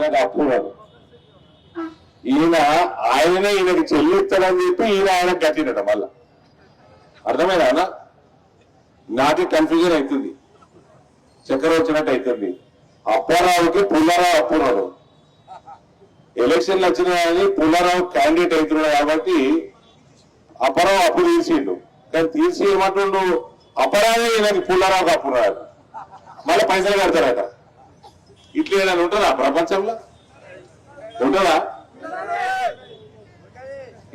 ఆయనకు అప్పున్నాడు. ఆయననే ఈయనకి చెల్లిస్తాడని చెప్పి ఆయనకు కట్టినట. మళ్ళా అర్థమైనా అన్న? నాకే కన్ఫ్యూజన్ అవుతుంది, చక్కెర వచ్చినట్టు అవుతుంది. అప్పారావుకి పుల్లారావు అప్పున్నాడు. ఎలక్షన్లు వచ్చినాయని పుల్లారావు క్యాండిడేట్ అవుతున్నాడు కాబట్టి అప్పారావు అప్పు తీర్చిండు. కానీ తీర్చి ఏమంటుండు, అప్పారావే ఈయనకి పుల్లారావుకి అప్పున్నాడు, మళ్ళీ పైసలు కడతారట. ఇట్లా ఏదైనా ఉంటుందా ప్రపంచంలో? ఉంటుందా?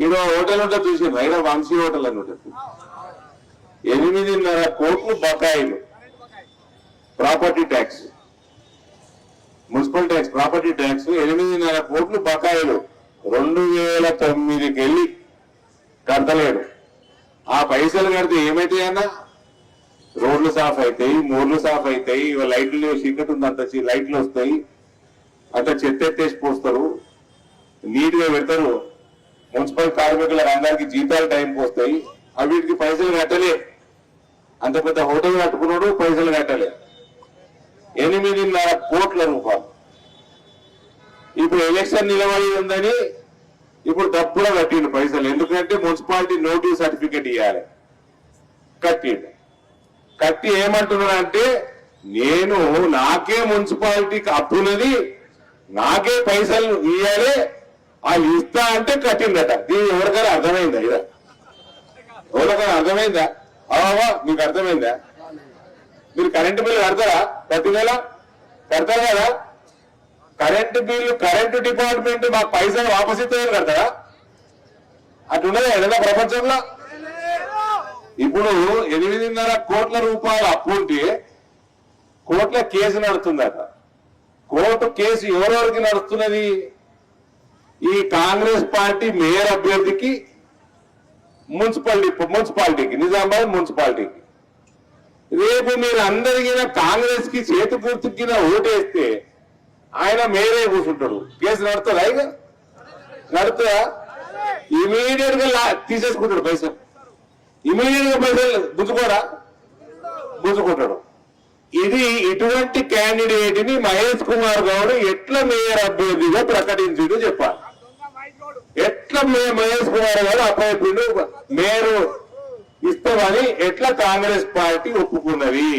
ఈడో హోటల్ ఉంటుంది చూసిండ్రు, అయినా వంశీ హోటల్ అని ఉంటుంది. 8.5 కోట్లు బకాయిలు, property tax, municipal tax, property tax 8.5 కోట్లు బకాయిలు 2009కి వెళ్ళి కడతలేడు. ఆ పైసలు కడితే ఏమైతాయన్నా? రోడ్లు సాఫ్ అవుతాయి, మోర్లు సాఫ్ అవుతాయి, లైట్లు చీకటి ఉంది అంత లైట్లు వస్తాయి, అంత చెత్త ఎత్తేసి పోస్తారు, నీట్ గా పెడతారు, మున్సిపల్ కార్మికులకు అందరికి జీతాలు టైంకి వస్తాయి. వీటికి పైసలు కట్టలే. అంత పెద్ద హోటల్ కట్టుకున్నాడు, పైసలు కట్టలే. 8.5 కోట్ల రూపాయలు. ఇప్పుడు ఎలక్షన్ నిలబడి ఉందని ఇప్పుడు తప్పుగా కట్టిండు పైసలు. ఎందుకంటే మున్సిపాలిటీ నోటీస్ సర్టిఫికేట్ ఇవ్వాలి. కట్టి ఏమంటున్నాడంటే, నేను నాకే మున్సిపాలిటీకి అప్పున్నది, నాకే పైసలు ఇవ్వాలి, వాళ్ళు ఇస్తా అంటే కట్టిందట. దీని ఎవరికైనా అర్థమైందా? ఎవరికైనా అర్థమైందా? మీకు అర్థమైందా? మీరు కరెంటు బిల్లు కడతారా? ప్రతి నెల కడతారు కదా. కరెంటు బిల్లు కరెంటు డిపార్ట్మెంట్ మాకు పైసలు వాపసు ఇస్తాయని కడతారా? అట్లున్నదా ఏదైనా ప్రపంచంలో? ఇప్పుడు 8.5 కోట్ల రూపాయలు అప్పు ఉంటే కోర్టులో కేసు నడుస్తుందట. కోర్టు కేసు ఎవరెవరికి నడుస్తున్నది? ఈ కాంగ్రెస్ పార్టీ మేయర్ అభ్యర్థికి, మున్సిపాలిటీకి, నిజామాబాద్ మున్సిపాలిటీకి. రేపు మీరు అందరికీ కాంగ్రెస్ కి చేతి గుర్తుకి ఓటేస్తే ఆయన మేయరే కూర్చుంటాడు. కేసు నడుతుందా? ఇక నడుతుందా? ఇమీడియట్ గా తీసేసుకుంటాడు పైసలు. ఇమీడియట్ గా పైసలు గుంజుకుంటాడు. ఇది ఇటువంటి క్యాండిడేట్ ని మహేష్ కుమార్ గౌడ్ ఎట్లా మేయర్ అభ్యర్థిగా ప్రకటించిండు చెప్పాలి. ఎట్లా మహేష్ కుమార్ గౌడ్ అప్పచెప్పిండు మేయర్ ఇస్తామని ఎట్లా కాంగ్రెస్ పార్టీ ఒప్పుకున్నది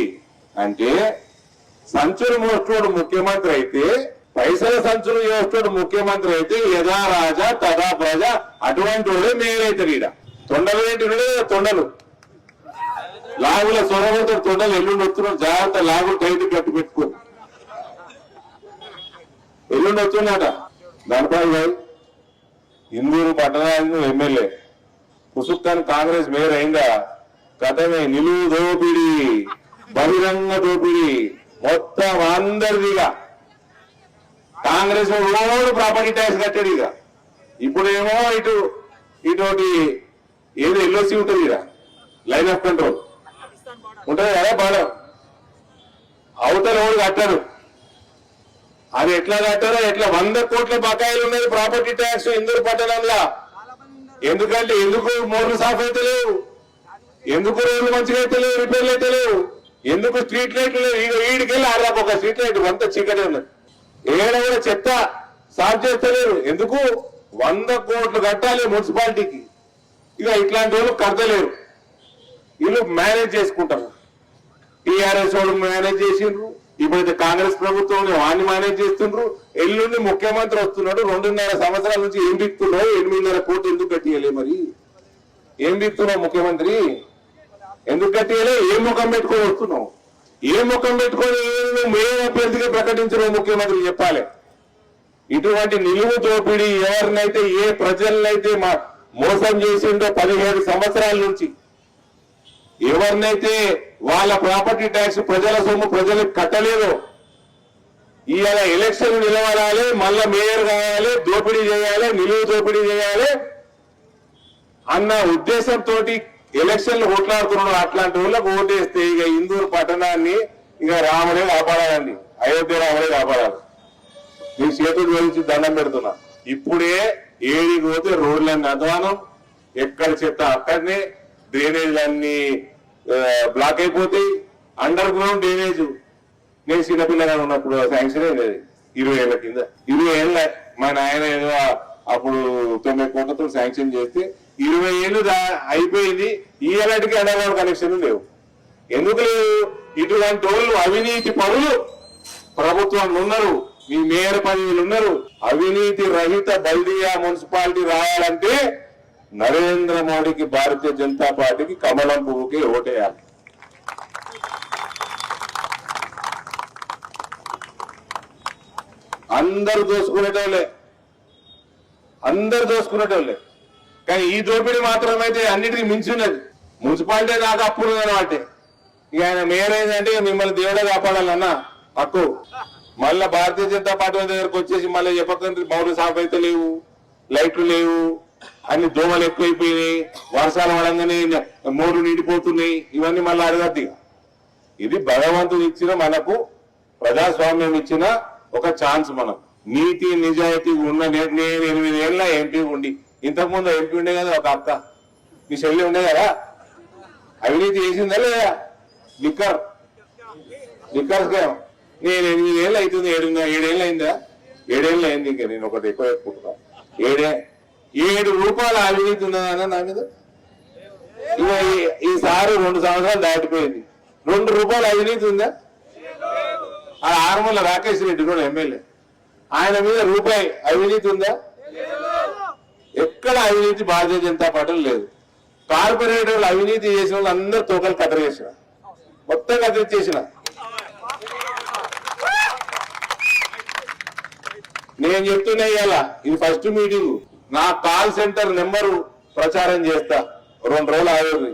అంటే, సంచులు మోస్తోడు ముఖ్యమంత్రి అయితే, పైసల సంచులు మోస్తోడు ముఖ్యమంత్రి అయితే, యథా రాజా తదా ప్రజ అటువంటి వాడే మేయర్ అవుతాడు. ఈడ తొండలు ఏంటి? తొండలు లాగుల సొరవతో తొండలు ఎల్లుండి వస్తున్నాడు. జాగ్రత్త, లాగులు టైట్ కట్టి పెట్టుకో. ఎల్లుండి వస్తున్నాట. ధనపాల్ గారు ఇందూరు పట్టణానికి ఎమ్మెల్యే, పుసుక్కాని కాంగ్రెస్ మేయర్ అయిందా? కథమే. నిలువు దోపిడి, బహిరంగ దోపిడి మొత్తం అందరిదిగా. కాంగ్రెస్ రోడ్డు ప్రాపర్టీ ట్యాక్స్ కట్టాడు. ఇక ఇప్పుడేమో ఇటువంటి ఏదో ఎల్ఓసి ఉంటుంది, ఇక లైన్ ఆఫ్ కంట్రోల్ ఉంటుంది కదా. బాగా అవతల రోడ్డు కట్టారు. అది ఎట్లా కట్టారో ఎట్లా 100 కోట్ల బకాయిలు ఉన్నది ప్రాపర్టీ ట్యాక్స్ ఇందూరు పట్టణంలో. ఎందుకంటే ఎందుకు మోర్లు సాఫ్ అయితే లేవు, ఎందుకు రోడ్లు మంచిగా అయితే లేవు, రిపేర్లు అయితే లేవు, ఎందుకు స్ట్రీట్ లైట్లు లేవు. వీడికెళ్ళి ఆడదాకా ఒక స్ట్రీట్ లైట్ అంత చీకటి ఉన్నది. ఏడ కూడా చెత్త సాఫ్ చేస్తలేరు. ఎందుకు? 100 కోట్లు కట్టాలి మున్సిపాలిటీకి. ఇక ఇట్లాంటి వాళ్ళు కడతలేరు. వీళ్ళు మేనేజ్ చేసుకుంటారు. టీఆర్ఎస్ వాళ్ళు మేనేజ్ చేసిండ్రు, ఇప్పుడైతే కాంగ్రెస్ ప్రభుత్వం వాడిని మేనేజ్ చేస్తుండ్రు. ఎల్లుండి ముఖ్యమంత్రి వస్తున్నాడు. 2.5 సంవత్సరాల నుంచి ఏం బిక్తున్నావు? 8.5 కోట్లు ఎందుకు కట్టియలే? మరి ఏం బిక్తున్నావు ముఖ్యమంత్రి? ఎందుకు కట్టియలే? ఏ ముఖం పెట్టుకొని వస్తున్నావు? ఏ ముఖం పెట్టుకొని మేయర్ అభ్యర్థిగా ప్రకటించడం ముఖ్యమంత్రి చెప్పాలి. ఇటువంటి నిలువు దోపిడీ ఎవరినైతే, ఏ ప్రజలనైతే మోసం చేసిండో 17 సంవత్సరాల నుంచి, ఎవరినైతే వాళ్ళ ప్రాపర్టీ ట్యాక్స్ ప్రజల సొమ్ము ప్రజలకు కట్టలేదో, ఇవాళ ఎలక్షన్ నిలబడాలి, మళ్ళా మేయర్ కావాలి, దోపిడీ చేయాలి, నిలువు దోపిడీ చేయాలి అన్న ఉద్దేశంతో ఎలక్షన్లు కొట్లాడుతున్నాడు. అట్లాంటి వాళ్ళకు ఓటేస్తే ఇక ఇందూరు పట్టణాన్ని ఇక రాముడే కాపాడాలండి, అయోధ్య రాముడే కాపాడాలి. మీకు చేతులు గురించి దండం పెడుతున్నా. ఇప్పుడే ఏడికి పోతే రోడ్లన్నీ అధ్వానం, ఎక్కడ చెత్త అక్కడనే, డ్రైనేజ్లన్నీ బ్లాక్ అయిపోతాయి. అండర్ గ్రౌండ్ డ్రైనేజ్ నేను చిన్నపిల్లగా ఉన్నప్పుడు శాంక్షన్ అయ్యేది. 20 ఏళ్ల కింద 20 ఏళ్ళ మా నాయన ఏదో అప్పుడు 90 కోట్లతో శాంక్షన్ చేస్తే 20 ఏళ్ళు అయిపోయింది. ఈ ఏళ్ళకి అండర్ గ్రౌండ్ కనెక్షన్లు లేవు. ఎందుకు లేవు? ఇటువంటి వాళ్ళు అవినీతి పరులు ప్రభుత్వంలో ఉన్నారు, మీ మేయర్ పదవులు ఉన్నారు. అవినీతి రహిత బల్దియా మున్సిపాలిటీ రావాలంటే నరేంద్ర మోడీకి, భారతీయ జనతా పార్టీకి కమలం పువ్వుకి ఓటేయాలి. అందరు దోసుకునేటోళ్ళే, కానీ ఈ దోపిడీ మాత్రమైతే అన్నిటికీ మించి ఉన్నది. మున్సిపాలిటీ దాకా అప్పులు అనమాట. ఇక ఆయన మేయర్ ఏంటంటే మిమ్మల్ని దేవుడే కాపాడాలన్నా హక్కు. మళ్ళా భారతీయ జనతా పార్టీ దగ్గరకు వచ్చేసి మళ్ళీ చెప్పకండి బౌలు సాఫ్ అయితే లేవు, లైట్లు లేవు, అన్ని దోమలు ఎక్కువైపోయినాయి, వర్షాలు పడంగానే మోరు నిండిపోతున్నాయి, ఇవన్నీ మళ్ళీ అడగద్దు. ఇది భగవంతుడు ఇచ్చిన మనకు, ప్రజాస్వామ్యం ఇచ్చిన ఒక ఛాన్స్. మనం నీతి నిజాయితీ ఉన్న నేను 8 ఏళ్ళ ఎంపీ ఉండి, ఇంతకుముందు ఎంపీ ఉండే కదా ఒక అక్క, మీ చెల్లి ఉండే కదా, అవినీతి చేసిందా లేదా? Liquor scam. నేను 8 ఏళ్ళు అవుతుంది, 7 ఏళ్ళు అయిందా? 7 ఏళ్ళు అయింది. ఇంకా నేను ఒకటి ఎక్కువ చెప్పుకుంటున్నా. 7 రూపాయల అవినీతి ఉన్నదన్న నా మీద. ఇక ఈసారి 2 సంవత్సరాలు దాటిపోయింది. 2 రూపాయల అవినీతి ఉందా? ఆ ఆరుమూల రాకేష్ రెడ్డి కూడా ఎమ్మెల్యే, ఆయన మీద రూపాయి అవినీతి ఉందా? ఎక్కడ అవినీతి భారతీయ జనతా పార్టీలో లేదు. కార్పొరేటర్లు అవినీతి చేసిన వాళ్ళు అందరూ తోకలు కత్తిరేసిన, మొత్తం కత్తిరించేసిన. నేను చెప్తున్నా ఇవాళ ఇది ఫస్ట్ మీటింగ్. నా కాల్ సెంటర్ నెంబరు ప్రచారం చేస్తా, 2 రోజులు ఆగదు.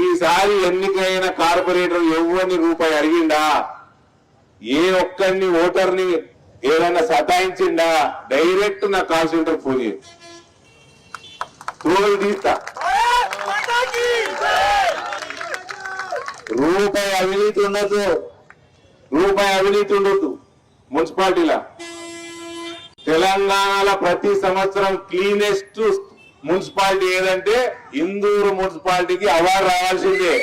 ఈసారి ఎన్నికైన కార్పొరేటర్ ఎవరిని రూపాయి అడిగిండా, ఏ ఒక్కరిని ఓటర్ని ఏదన్నా సతాయించిండా, డైరెక్ట్ నా కాల్ సెంటర్ ఫోన్ చేయి, తోలు తీస్తా. రూపాయి అవినీతి ఉండొద్దు మున్సిపాలిటీలా. తెలంగాణలో ప్రతి సంవత్సరం క్లీనెస్ట్ మున్సిపాలిటీ ఏదంటే ఇందూరు మున్సిపాలిటీకి అవార్డు రావాల్సిందే.